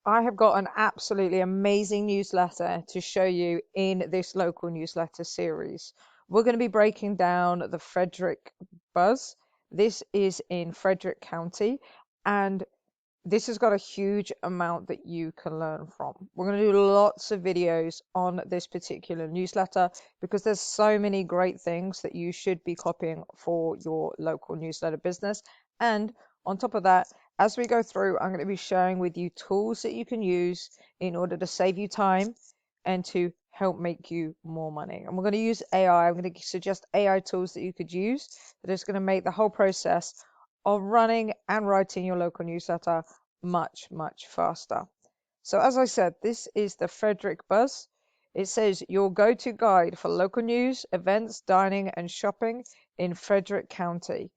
I have got an absolutely amazing newsletter to show you in this local newsletter series. We're going to be breaking down the Frederick Buzz. This is in Frederick County, and this has got a huge amount that you can learn from. We're going to do lots of videos on this particular newsletter because there's so many great things that you should be copying for your local newsletter business. And on top of that, as we go through, I'm going to be sharing with you tools that you can use in order to save you time and to help make you more money. And we're going to use AI. I'm going to suggest AI tools that you could use that is going to make the whole process of running and writing your local newsletter much faster. So as I said, this is the Frederick Buzz. It says your go-to guide for local news, events, dining and shopping in Frederick County.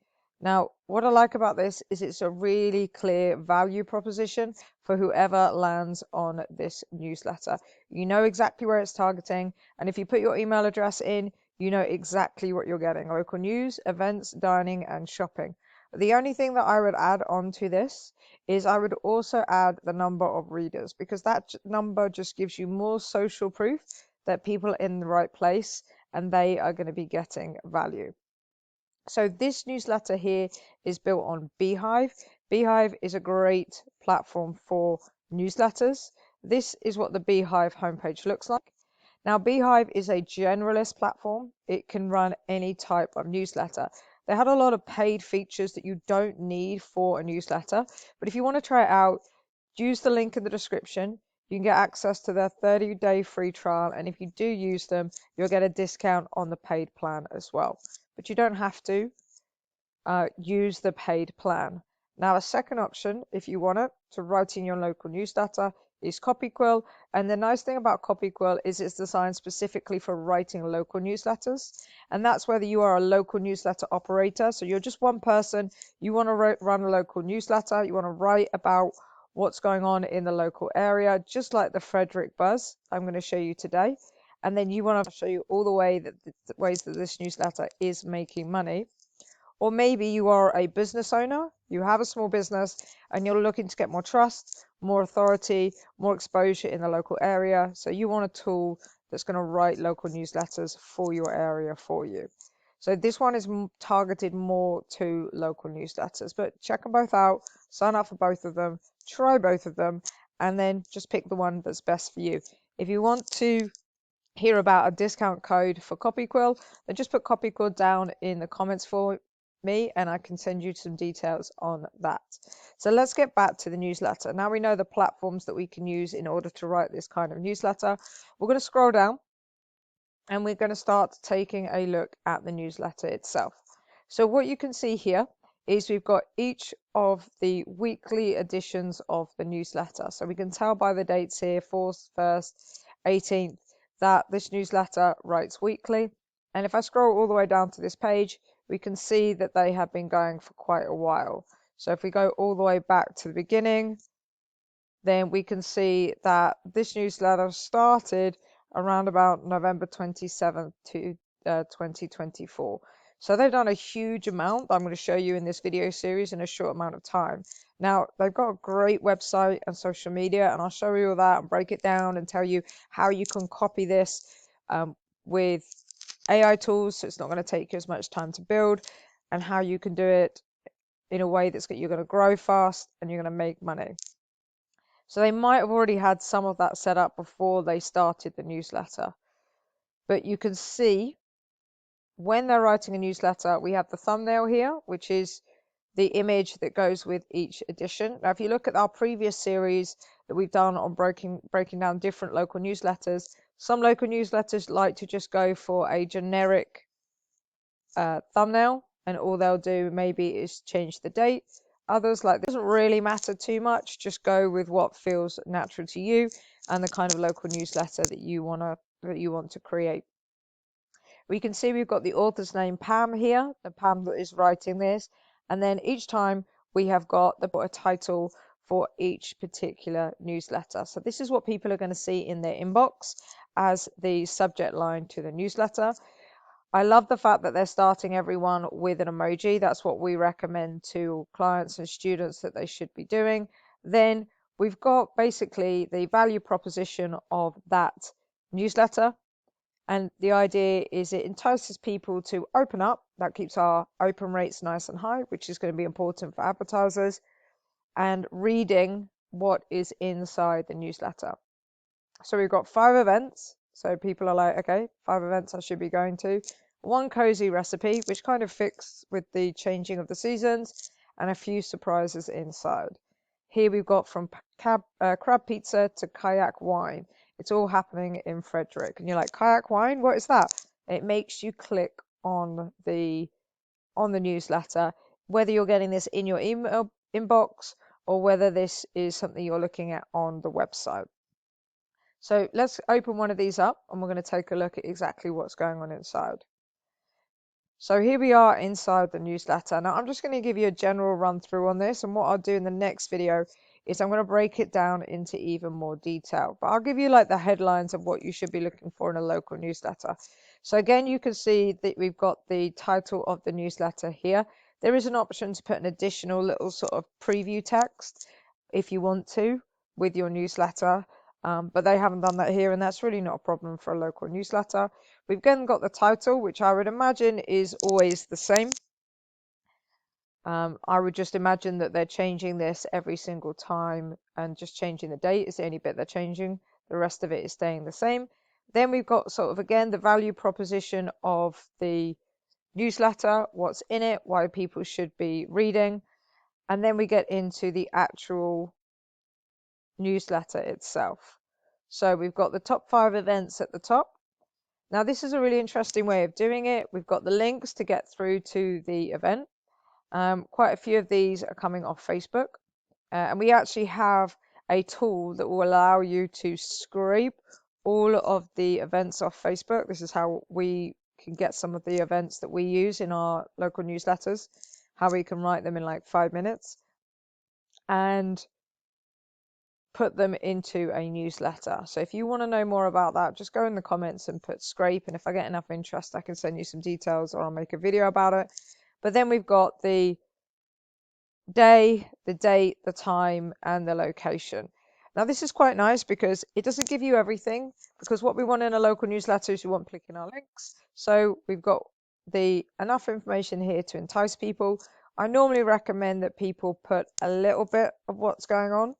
Now, what I like about this is it's a really clear value proposition for whoever lands on this newsletter. You know exactly where it's targeting, and if you put your email address in, you know exactly what you're getting: local news, events, dining and shopping. The only thing that I would add on to this is I would also add the number of readers, because that number just gives you more social proof that people are in the right place and they are going to be getting value. So this newsletter here is built on Beehive. Beehive is a great platform for newsletters. This is what the Beehive homepage looks like. Now, Beehive is a generalist platform. It can run any type of newsletter. They had a lot of paid features that you don't need for a newsletter, but if you want to try it out, use the link in the description. You can get access to their 30-day free trial, and if you do use them, you'll get a discount on the paid plan as well. But you don't have to use the paid plan. Now, a second option, if you want it, to write in your local newsletter is CopyQuil. And the nice thing about CopyQuil is it's designed specifically for writing local newsletters. And that's whether you are a local newsletter operator. So you're just one person, you want to run a local newsletter, you want to write about what's going on in the local area, just like the Frederick Buzz I'm going to show you today. And then you want to show you all the ways that this newsletter is making money. Or maybe you are a business owner, you have a small business, and you're looking to get more trust, more authority, more exposure in the local area. So you want a tool that's going to write local newsletters for your area for you. So this one is targeted more to local newsletters, but check them both out, sign up for both of them, try both of them, and then just pick the one that's best for you. If you want to hear about a discount code for CopyQuil, then just put CopyQuil down in the comments for me and I can send you some details on that. So let's get back to the newsletter. Now we know the platforms that we can use in order to write this kind of newsletter. We're going to scroll down and we're going to start taking a look at the newsletter itself. So what you can see here is we've got each of the weekly editions of the newsletter. So we can tell by the dates here, 4th, 1st, 18th, that this newsletter writes weekly. And if I scroll all the way down to this page, we can see that they have been going for quite a while. So if we go all the way back to the beginning, then we can see that this newsletter started around about November 27th to 2024. So they've done a huge amount I'm going to show you in this video series in a short amount of time. Now, they've got a great website and social media, and I'll show you all that and break it down and tell you how you can copy this with AI tools, so it's not going to take you as much time to build, and how you can do it in a way that's you're going to grow fast and you're going to make money. So they might have already had some of that set up before they started the newsletter. But you can see when they're writing a newsletter, we have the thumbnail here, which is the image that goes with each edition. Now, if you look at our previous series that we've done on breaking down different local newsletters, some local newsletters like to just go for a generic thumbnail, and all they'll do maybe is change the date. Others, like, this doesn't really matter too much, just go with what feels natural to you and the kind of local newsletter that you want to create. We can see we've got the author's name, Pam, here, the Pam that is writing this, and then each time we have got a title for each particular newsletter. So this is what people are going to see in their inbox as the subject line to the newsletter. I love the fact that they're starting everyone with an emoji. That's what we recommend to clients and students that they should be doing. Then we've got basically the value proposition of that newsletter. And the idea is it entices people to open up. That keeps our open rates nice and high, which is going to be important for advertisers, and reading what is inside the newsletter. So we've got 5 events. So people are like, okay, 5 events I should be going to. 1 cozy recipe, which kind of fits with the changing of the seasons, and a few surprises inside. Here we've got from crab pizza to kayak wine. It's all happening in Frederick. And you're like, kayak wine? What is that? It makes you click on the newsletter, whether you're getting this in your email inbox or whether this is something you're looking at on the website. So let's open one of these up and we're going to take a look at exactly what's going on inside. So here we are inside the newsletter. Now I'm just going to give you a general run through on this, and what I'll do in the next video is I'm going to break it down into even more detail. But I'll give you like the headlines of what you should be looking for in a local newsletter. So again, you can see that we've got the title of the newsletter here. There is an option to put an additional little sort of preview text if you want to with your newsletter. But they haven't done that here, and that's really not a problem for a local newsletter. We've then got the title, which I would imagine is always the same. I would just imagine that they're changing this every single time and just changing the date is the only bit they're changing. The rest of it is staying the same. Then we've got sort of, again, the value proposition of the newsletter, what's in it, why people should be reading. And then we get into the actual newsletter itself. So we've got the top 5 events at the top. Now this is a really interesting way of doing it. We've got the links to get through to the event. Quite a few of these are coming off Facebook. And we actually have a tool that will allow you to scrape all of the events off Facebook. This is how we can get some of the events that we use in our local newsletters, how we can write them in like 5 minutes and put them into a newsletter. So if you want to know more about that, just go in the comments and put scrape, and if I get enough interest I can send you some details or I'll make a video about it. But then we've got the day, the date, the time, and the location. Now this is quite nice because it doesn't give you everything, because what we want in a local newsletter is we want clicking our links. So we've got the enough information here to entice people. I normally recommend that people put a little bit of what's going on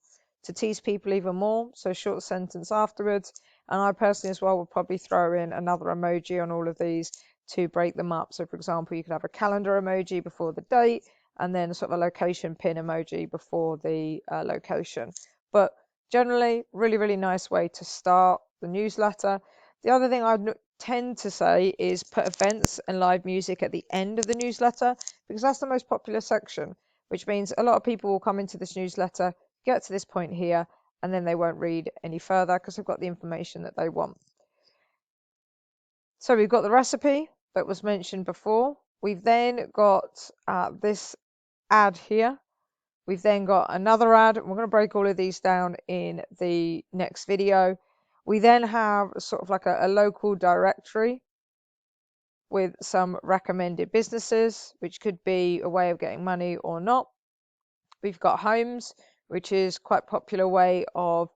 to tease people even more, so short sentence afterwards. And I personally as well would probably throw in another emoji on all of these to break them up. So for example, you could have a calendar emoji before the date and then sort of a location pin emoji before the location. But generally, really nice way to start the newsletter. The other thing I tend to say is put events and live music at the end of the newsletter, because that's the most popular section, which means a lot of people will come into this newsletter, get to this point here, and then they won't read any further because they've got the information that they want. So we've got the recipe that was mentioned before. We've then got this ad here. We've then got another ad. We're going to break all of these down in the next video. We then have sort of like a local directory with some recommended businesses, which could be a way of getting money or not. We've got homes, which is quite a popular way of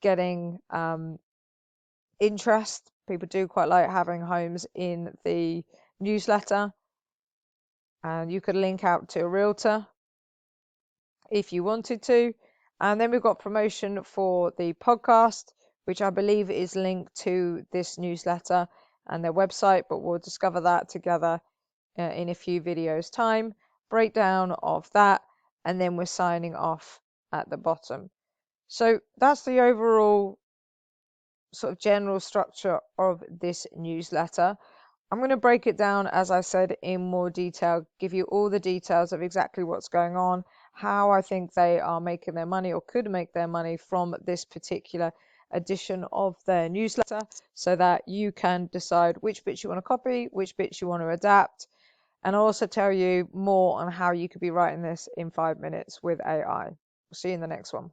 getting interest. People do quite like having homes in the newsletter. And you could link out to a realtor if you wanted to. And then we've got promotion for the podcast, which I believe is linked to this newsletter and their website, but we'll discover that together in a few videos time. Breakdown of that, and then we're signing off at the bottom. So that's the overall sort of general structure of this newsletter. I'm going to break it down, as I said, in more detail, give you all the details of exactly what's going on, how I think they are making their money or could make their money from this particular edition of their newsletter, so that you can decide which bits you want to copy, which bits you want to adapt, and I'll also tell you more on how you could be writing this in 5 minutes with AI. We'll see you in the next one.